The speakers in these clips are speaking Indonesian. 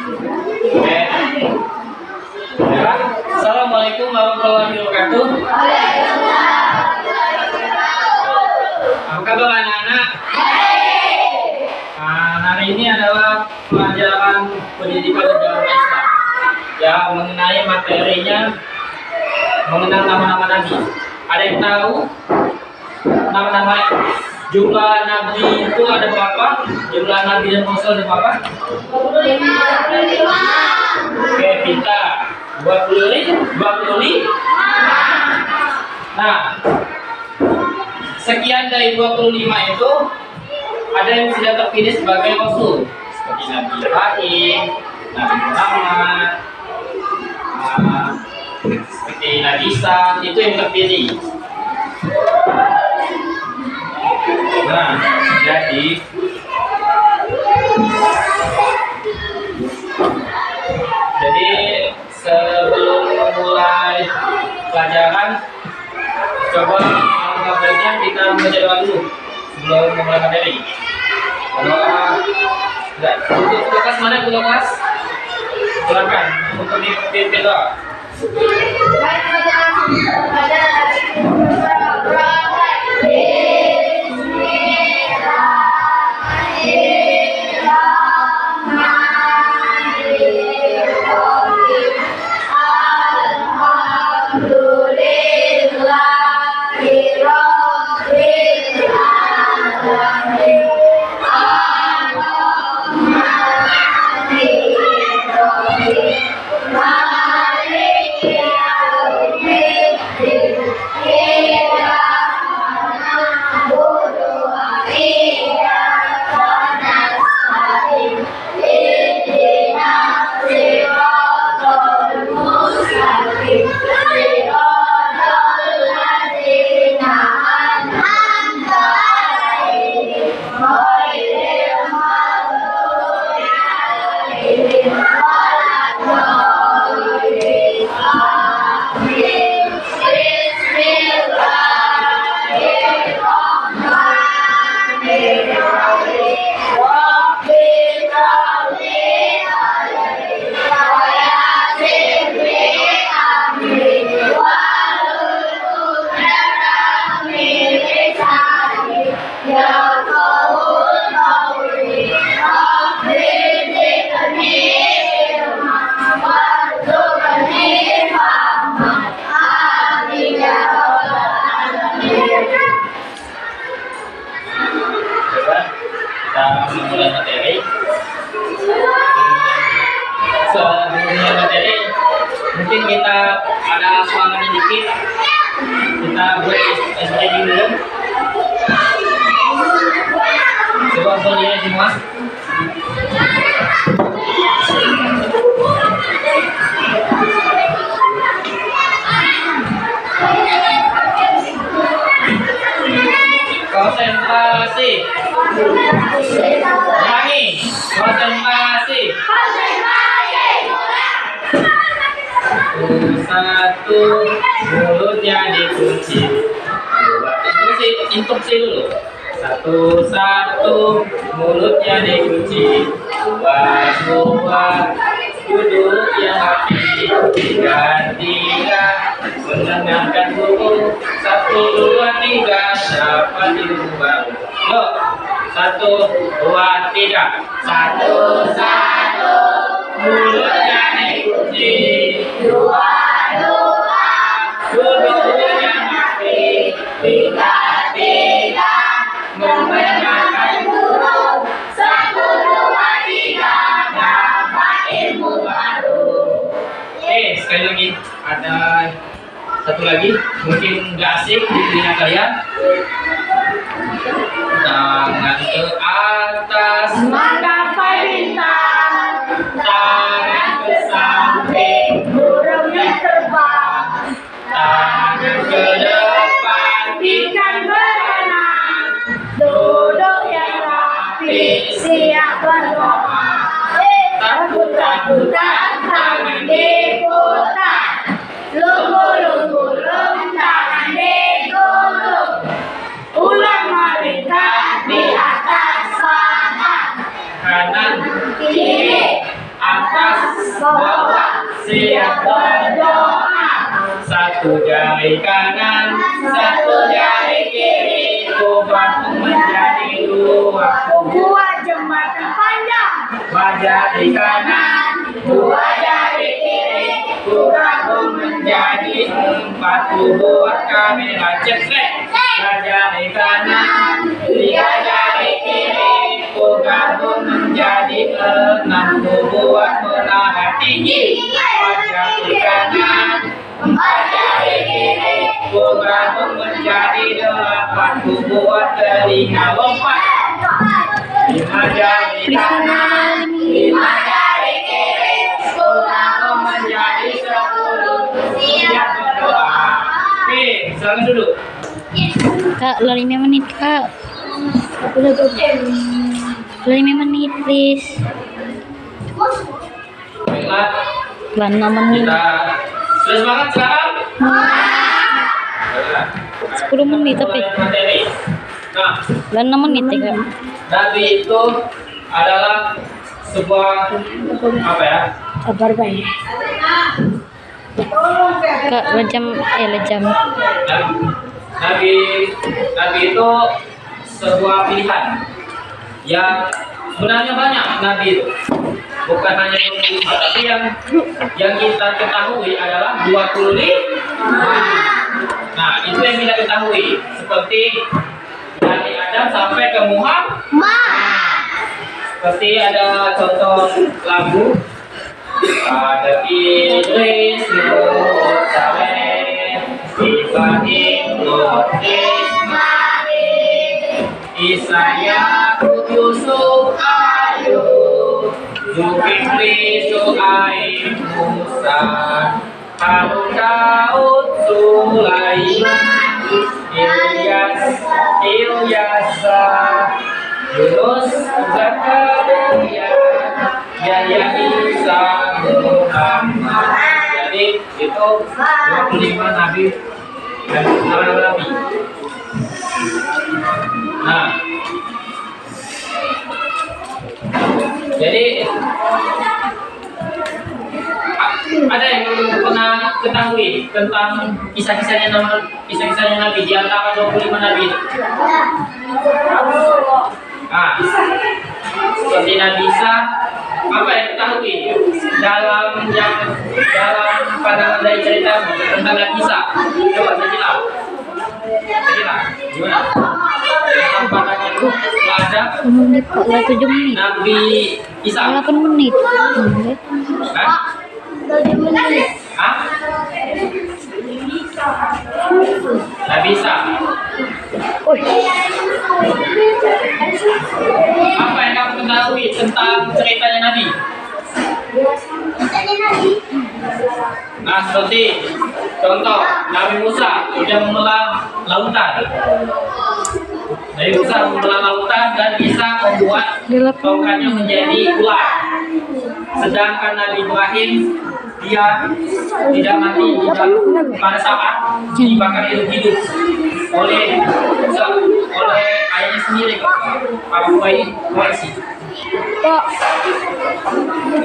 Oke. Ya. Assalamualaikum warahmatullahi wabarakatuh. Apa kabar anak-anak? Hari ini adalah pelajaran pendidikan agama Islam. Ya, mengenai materinya mengenal nama-nama nabi. Ada yang tahu nama-nama jumlah nabi itu ada berapa? Jumlah nabi dan rasul ada berapa? 25. Oke, pintar. 25. Nah, sekian dari 25 itu ada yang sudah terpilih sebagai rasul, seperti Nabi Ibrahim, Nabi Muhammad, seperti Nabi Isa, itu yang terpilih. Nah, jadi sebelum memulai pelajaran, coba baiknya kita membaca doa dulu sebelum memulai materi. Untuk kelas mana untuk kelas? Silakan untuk dipimpin doa. Memulai materi. Sebelumnya materi, mungkin kita ada semangatnya dikit. Kita buat stretching dulu. Coba berdiri semua. Konsentrasi. Ulangi. Konsentrasi. Satu, mulutnya dikunci. Instruksi dulu. Satu, mulutnya dikunci. Dua, duduk yang rapi. Tiga, mendengarkan guru. 1, 2, 3, dapat diubah. Yuk, 1, 2, 3. 1, mulutnya dikunci. 2, duduknya rapi. 3, mendengarkan guru. 1, 2, 3, dapat ilmu baru. Oke, sekali lagi ada satu lagi, mungkin nggak asik di telinga kalian. Tangan ke atas, menggapai bintang. Tangan ke samping, burungnya terbang. Tangan ke depan, ikan berenang. Duduk yang rapi, siap berdoa. Takut-takutan, tangan diputar. Lunggu-lunggu, tangan digulung. Ulang melingkar di atas sana. siap berdoa. Satu jari kanan, satu jari kiri, ku bangun menjadi dua. Buat jembatan panjang. Dua jari kanan, dua jari kiri, ku bangun menjadi empat. Ku buat kamera cekrek. Tiga jari kanan, tiga jari kiri, ku gabung menjadi enam. Ku buat menara tinggi. Empat jari kanan, empat jari kiri, ku gabung menjadi delapan. Ku buat telinga lompat. Lima jari kanan, lima jari kiri, ku gabung menjadi 10. Siap berdoa. Oke, silakan duduk. Kak, udah 5 menit, Kak. Udah 5 menit, please. Baiklah, Udah 6 menit. kita sudah semangat sekarang? Baiklah. 10 menit tapi. Materi. Nah, Udah 6 menit ya, Kak. Nabi itu adalah sebuah apa ya? Kabar baik. Kak, lejam. Nabi itu sebuah pilihan yang sebenarnya banyak Nabi itu, bukan hanya 25, tapi yang kita ketahui adalah 25. Nah, itu yang kita ketahui, seperti dari Adam sampai ke Muhammad. Seperti ada contoh lagu, ada Idris, Lut, Saleh, Ibrahim, Lut, Ismail, Yakub, Yusuf, Ayub, Zulkifli, Syuaib, Musa, Harun, Daud, Sulaiman, Ilyas, Yunus, Zakaria, Yahya, Isa, Muhammad. Jadi itu 25 nabi dan nabi. Nah, jadi ada yang pernah ketahui tentang kisah-kisahnya Nabi di antara 25 nabi itu? Nah, seperti Nabi Isa, apa yang ketahui dalam pandangan dari cerita tentang Nabi Isa? Coba saya gimana? Tentang pandangan ada 7 menit, Kak. Udah 7 menit. Nabi Isa. 8 menit. Hah? Hah? Nabi Isa. Apa yang kamu ketahui tentang ceritanya Nabi? Nah, seperti contoh Nabi Musa dia membelah lautan. Nabi Musa membelah lautan dan bisa membuat tongkatnya menjadi ular. Sedangkan Nabi Ibrahim dia tidak mati pada saat dibakar hidup-hidup oleh ayahnya sendiri, Pak Waisi.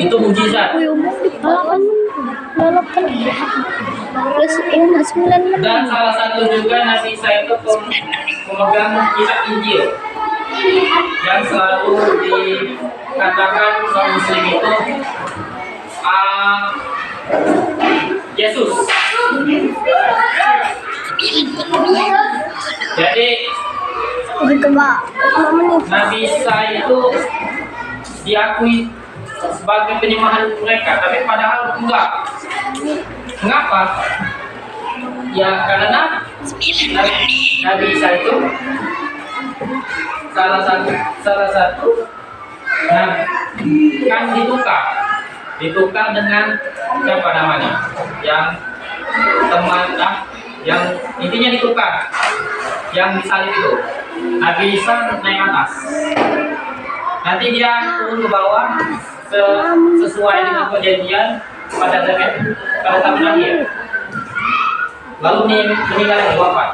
Itu mujizat. Terus 9 menit. Dan salah satu juga Nabi Isa itu pemegang kitab Injil yang selalu dikatakan orang Muslim itu Yesus. Jadi Nabi Isa itu diakui sebagai penyembahan mereka, tapi padahal enggak. Mengapa? Ya karena Nabi Isa itu salah satu nah, kan ditukar dengan siapa namanya? Yang teman yang intinya ditukar, yang disalib itu. Nabi Isa naik atas, nanti dia turun ke bawah sesuai dengan perjanjian pada zaman akhir. Lalu meninggal di wafat.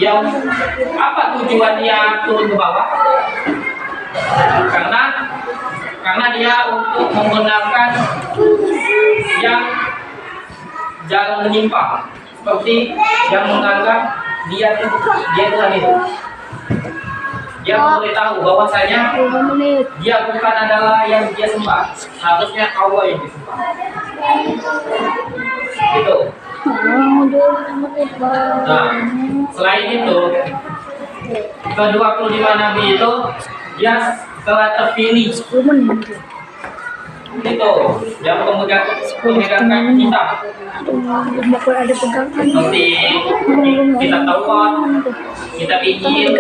Yang apa tujuan dia turun ke bawah? Karena menggunakan yang jalan menyimpang, seperti yang menganggap dia Tuhan itu. Dia memberitahu bahwasanya dia bukan adalah yang dia sembah, harusnya Allah yang disembah. Itu. Nah, selain itu, ke-25 nabi itu dia telah terpilih. Itu yang memegangkan kitab. Seperti kita Taurat, kita Injil,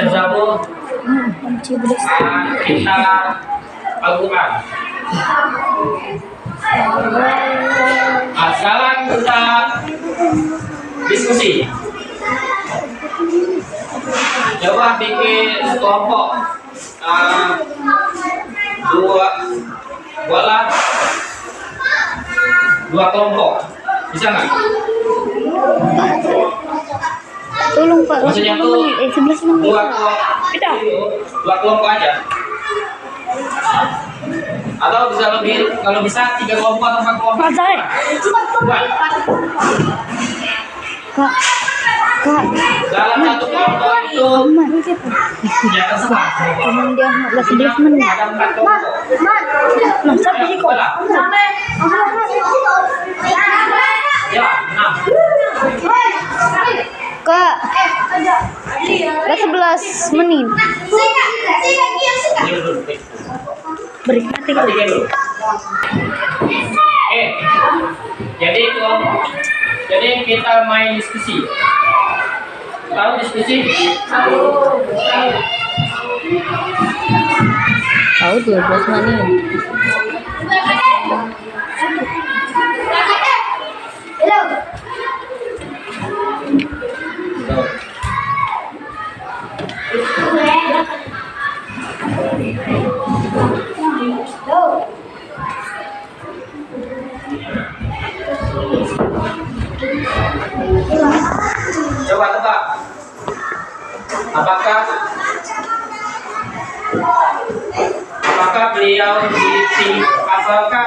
Zabur, kita Al-Quran. Nah, sekarang kita diskusi. Coba bikin kelompok dua kelompok, bisa nggak? Tolong Pak. Maksudnya tuh 11 menit. dua kelompok aja. Atau bisa lebih, kalau bisa 3 kelompok atau 4 kelompok. Buat. Kak. Dalam satu kelompok itu ya terserah. Teman dia 11 menit. Ada 4 kelompok. Sampai sih kok. Sampai. Ya, 6. Kak. 11 menit. Berikut Dulu. Jadi kita main diskusi. Tahu diskusi? Tahu 12 menit. Coba tebak. Apakah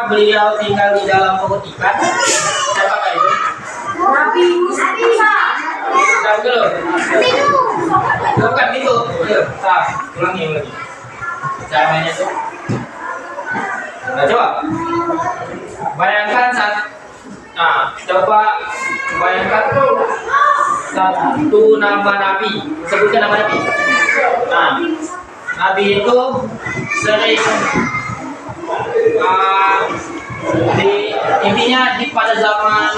beliau tinggal di dalam perut ikan? Siapakah itu? Nabi Musa. Tahu dulu. Bukan itu. Ulangi lagi. Caranya tuh. Nah, coba. Bayangkan coba bayangkan satu nama nabi. Sebutkan nama nabi. Nah, nabi itu sering intinya pada zaman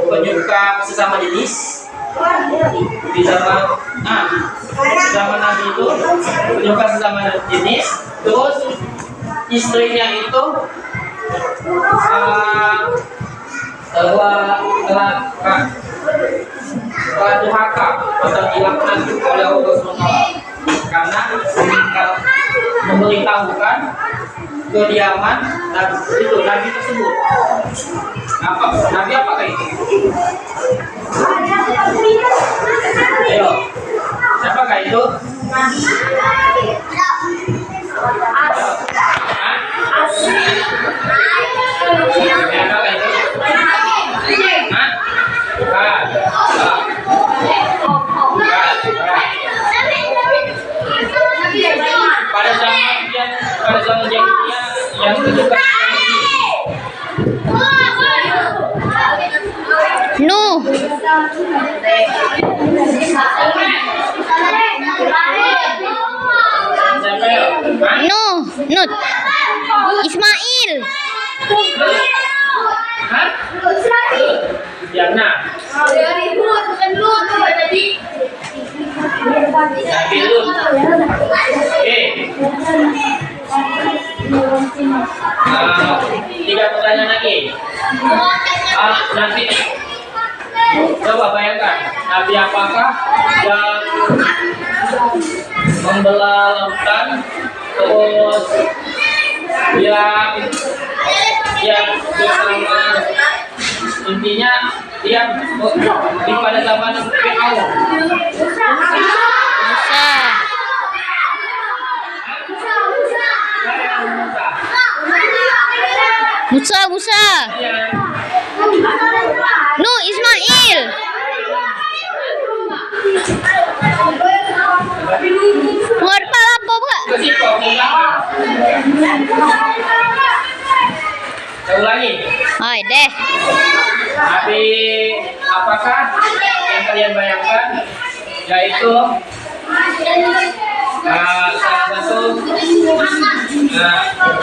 penyuka sesama jenis, di zaman nabi itu penyuka sesama jenis, terus istrinya itu telah durhaka atau dilaknat oleh Allah SWT karena memberitahukan kediaman dan itu nabi tersebut. Nabi apakah itu? Ayo, siapakah itu? Pada zaman jahiliyah yang ketujuh Nuh. Nuh. Ismail. Ya, nah. Tiga pertanyaan lagi. Nanti coba bayangkan nabi apakah yang membelah lautan, terus yang bersama, intinya dia di pada zaman Fir'aun. Musa. Ya. Nuh Ismail. Ngerti apa Pak? Kasih kok, Tahu lagi. Hai deh. Tapi apakah yang kalian bayangkan? Yaitu salah satu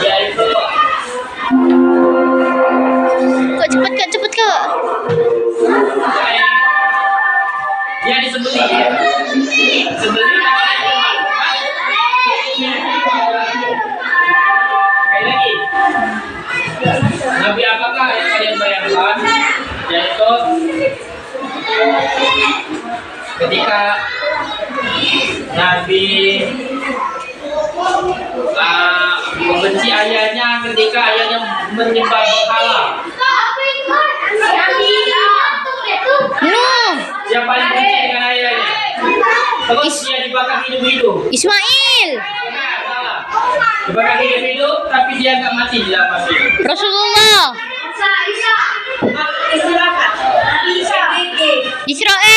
yaitu Kok cepet kak. dia disembeli ya. Disembeli sekali lagi. Nabi apakah yang kalian bayangkan? Yaitu ketika Nabi membenci ayahnya ketika ayahnya menyembah berhala. Nuh Yang paling benci dengan ayahnya. Terus dia dibakar hidup-hidup. Ismail. Nah, salah. Dibakar hidup-hidup tapi dia nggak mati di dalam api. Rasulullah. Isa. Israel.